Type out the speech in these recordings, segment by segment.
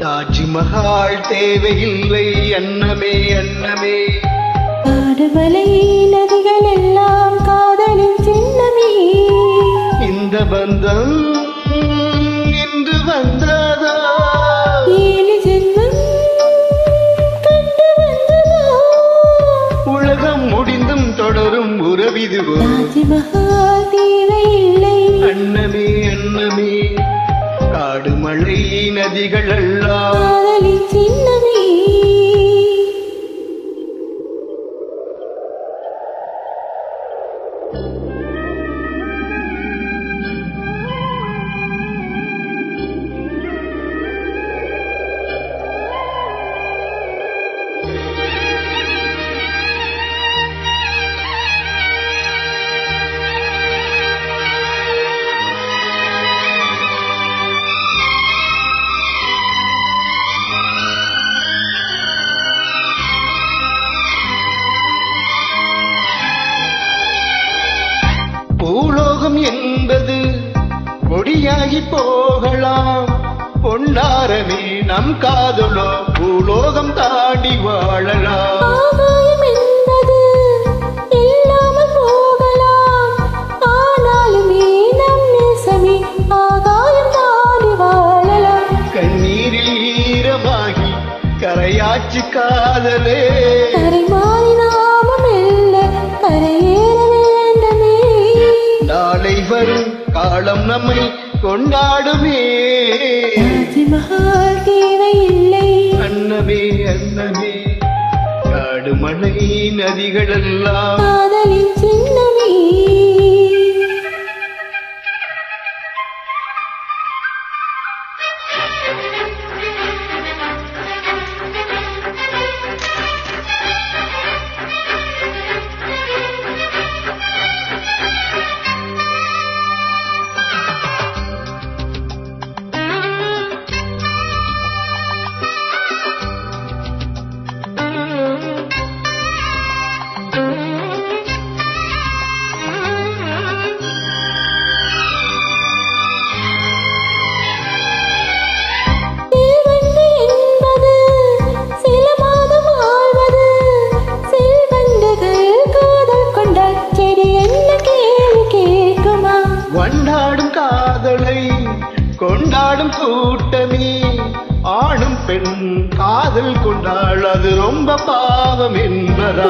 தாஜ்மஹால் தேவையில்லை அன்னமே அன்னமே. காடுமலை நதிகள் எல்லாம் காதலின் சின்னமே. இந்த பந்தம் இன்று வந்ததா? 7 ஜென்மம் கண்டு வந்ததா? உலகம் முடிந்தும் தொடரும் உறவிதுவோ. தாஜ்மஹால் தேவையில்லை அன்னமே அன்னமே. காடுமலை நதிகள் எல்லாம் காதலின் சின்னமே. பூலோகம் என்பது கொடியாகி போகலாம். பொன்னாரமே நம் காதலோ பூலோகம் தாண்டி வாழலாம். ஆகாயம் என்பது இல்லாமல் போகலாம். ஆனாலுமே நம் நேசமே ஆகாயம் தாண்டி வாழலாம். கண்ணீரில் ஈரமாகி கரையாச்சு காதலே. கரை மாறி நாமும் மெல்ல கரையேற வேண்டுமே. நாளை வரும் காலம் நம்மை கொண்டாடுமே. தாஜ்மஹால் தேவையில்லை அன்னமே அன்னமே. காடுமலை நதிகள் எல்லாம் காதலின் சின்னமே. கொண்டாடும் காதலை கொண்டாடும் கூட்டமே. ஆணும் பெண் காதல் கொண்டாள் அது ரொம்ப பாவம் என்பதா?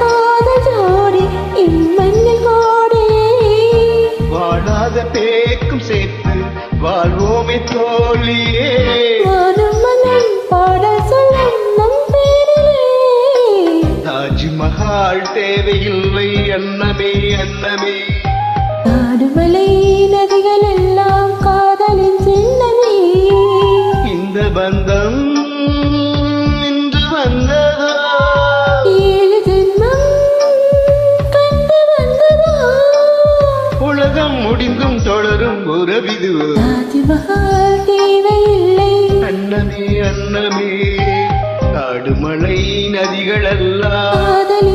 காதல் ஜோடி இம்மண்ணில் கோடியே. வாழாத பேக்கும் சேர்த்து வாழ்வோமே தோழியே. பாடல் சொல்லும் நம் பேரிலே. தாஜ்மஹால் தேவையில்லை அன்னமே அன்னமே. காடுமலை நதிகள் எல்லாம் காதலின் சின்னமே. இந்த பந்தம் இன்று வந்ததா? 7 ஜென்மம் கண்டு வந்ததா? உலகம் முடிந்தும் தொடரும் உறவிதுவோ. தாஜ்மஹால் தேவையில்லை அன்னமே அன்னமே. காடுமலை நதிகள் எல்லாம் காதலின்